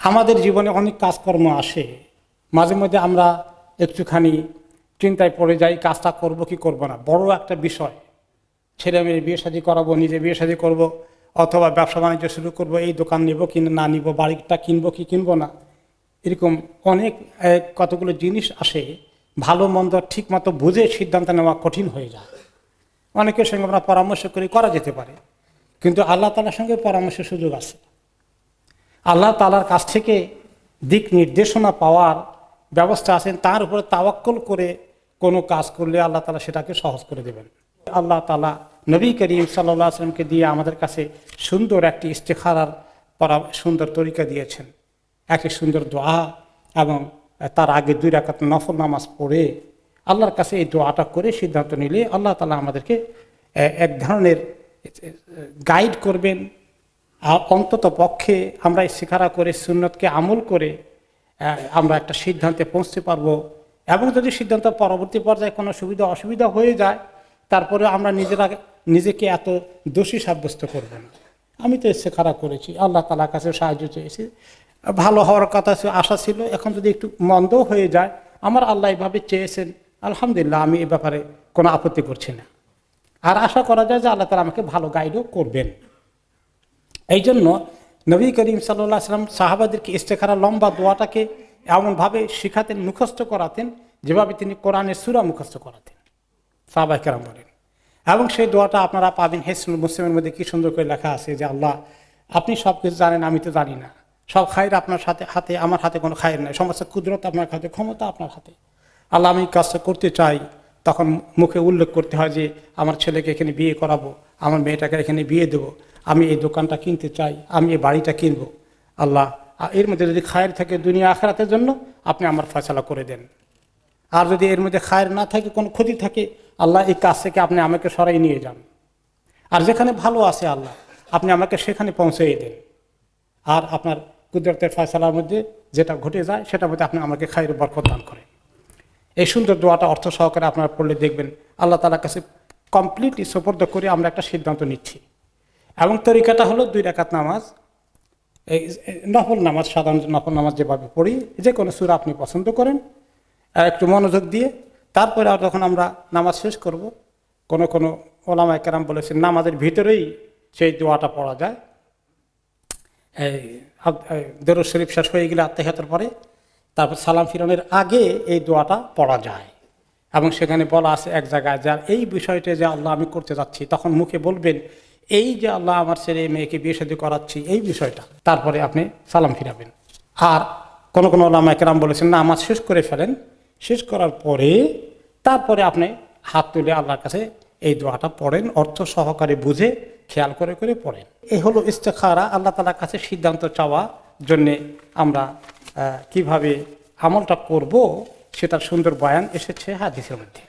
আমাদের জীবনে অনেক কাজকর্ম আসে, মাঝে মধ্যে আমরা একটুখানি চিন্তায় পড়ে যাই কাজটা করব কি করব না। বড় একটা বিষয়, ছেলে মেয়ের বিয়ে শাদী করাবো, নিজে বিয়ে শাদী করবো, অথবা ব্যবসা বাণিজ্য শুরু করব, এই দোকান নিব কি না নিব, বাড়িটা কিনবো কি কিনবো না, এরকম অনেক কতগুলো জিনিস আসে। ভালো মন্দ ঠিক মতো বুঝে সিদ্ধান্ত নেওয়া কঠিন হয়ে যায়। অনেকের সঙ্গে আমরা পরামর্শ করে করা যেতে পারে, কিন্তু আল্লাহ তাআলার সঙ্গে পরামর্শের সুযোগ আছে। আল্লাহ তাআলার কাছ থেকে দিক নির্দেশনা পাওয়ার ব্যবস্থা আছেন, তার উপরে তাওয়াক্কুল করে কোনো কাজ করলে আল্লাহ তাআলা সেটাকে সহজ করে দেবেন। আল্লাহ তাআলা নবী করিম সাল্লাল্লাহু আলাইহি ওয়াসাল্লামকে দিয়ে আমাদের কাছে সুন্দর একটি ইস্তেখারার সুন্দর তরিকা দিয়েছেন, একটি সুন্দর দোয়া, এবং তার আগে 2 রাকাত নফল নামাজ পড়ে আল্লাহর কাছে এই দোয়াটা করে সিদ্ধান্ত নিলে আল্লাহ তাআলা আমাদেরকে এক ধরনের গাইড করবেন। আর অন্তত পক্ষে আমরা ইস্তেখারা করে সুন্নতকে আমল করে আমরা একটা সিদ্ধান্তে পৌঁছতে পারবো। এবং যদি সিদ্ধান্ত পরবর্তী পর্যায়ে কোনো অসুবিধা হয়ে যায়, তারপরে আমরা নিজেকে এত দোষী সাব্যস্ত করব না। আমি তো ইস্তেখারা করেছি, আল্লাহ তাআলার কাছে সাহায্য চেয়েছি, ভালো হওয়ার কথা আশা ছিল, এখন যদি একটু মন্দ হয়ে যায়, আমার আল্লাহ এভাবে চেয়েছেন, আলহামদুলিল্লাহ, আমি এ ব্যাপারে কোনো আপত্তি করছি না। আর আশা করা যায় যে আল্লাহ তাআলা আমাকে ভালো গাইডও করবেন। এই জন্য নবী করিম সাল্লাল্লাহু আলাইহি ওয়াসাল্লাম সাহাবাদেরকে ইস্তেখারা লম্বা দোয়াটাকে এমনভাবে শিখাতেন, মুখস্থ করাতেন, যেভাবে তিনি কোরআনের সূরা মুখস্থ করাতেন, সাহাবায়ে কেরাম বলেন। এবং সেই দোয়াটা আপনারা পাবেন হিসনুল মুসলিমের মধ্যে কি সুন্দর করে লেখা আছে যে, আল্লাহ আপনি সব কিছু জানেন, আমি তো জানি না, সব খায়ের আপনার হাতে, আমার হাতে কোনো খায়ের নাই, সমস্ত কুদরত আপনার হাতে, ক্ষমতা আপনার হাতে। আল্লাহ আমি কাজটা করতে চাই, তখন মুখে উল্লেখ করতে হয় যে আমার ছেলেকে এখানে বিয়ে করাবো, আমার মেয়েটাকে এখানে বিয়ে দেবো, আমি এই দোকানটা কিনতে চাই, আমি এই বাড়িটা কিনবো। আল্লাহ এর মধ্যে যদি খায়ের থাকে দুনিয়া আখিরাতের জন্য, আপনি আমার ফয়সালা করে দেন। আর যদি এর মধ্যে খায়ের না থাকে, কোনো ক্ষতি থাকে, আল্লাহ এই কাজ থেকে আপনি আমাকে সরাই নিয়ে যান। আর যেখানে ভালো আছে আল্লাহ, আপনি আমাকে সেখানে পৌঁছেই দেন। আর আপনার কুদরতের ফয়সালার মধ্যে যেটা ঘটে যায়, সেটার মধ্যে আপনি আমাকে খায়ের বরকত দান করেন। এই সুন্দর দোয়াটা অর্থ সহকারে আপনারা পড়লে দেখবেন আল্লাহ তাআলার কাছে কমপ্লিটলি সুপর্দ করে আমরা একটা সিদ্ধান্ত নিচ্ছি। এবং তরিকাটা হলো 2 রাকাত নামাজ, এই নফল নামাজ, সাধারণ নফল নামাজ যেভাবে পড়ি, যে কোনো সূরা আপনি পছন্দ করেন, একটু মনোযোগ দিয়ে, তারপরে আর যখন আমরা নামাজ শেষ করব, কোনো ওলামায়ে কেরাম বলেছেন নামাজের ভিতরেই সেই দোয়াটা পড়া যায়। এই দরুদ শরীফ শেষ হয়ে গেলে আত্তাহিয়াতের পরে তারপর সালাম ফিরানোর আগে এই দোয়াটা পড়া যায়। এবং সেখানে বলা আছে এক জায়গায়, যার এই বিষয়টা যে আল্লাহ আমি করতে যাচ্ছি, তখন মুখে বলবেন এই যে আল্লাহ আমার ছেলে মেয়েকে বিয়ে শাদী করাচ্ছি, এই বিষয়টা, তারপরে আপনি সালাম ফিরাবেন। আর কোনো ওলামায়ে কেরাম বলেছেন নামাজ শেষ করে ফেলেন, শেষ করার পরে তারপরে আপনি হাত তুলে আল্লাহর কাছে এই দোয়াটা পড়েন, অর্থ সহকারে বুঝে খেয়াল করে করে পড়েন। এই হলো ইস্তেখারা, আল্লাহ তাআলার কাছে সিদ্ধান্ত চাওয়া জন্যে আমরা কিভাবে আমলটা করব সেটার সুন্দর বয়ান এসেছে হাদিসের মধ্যে।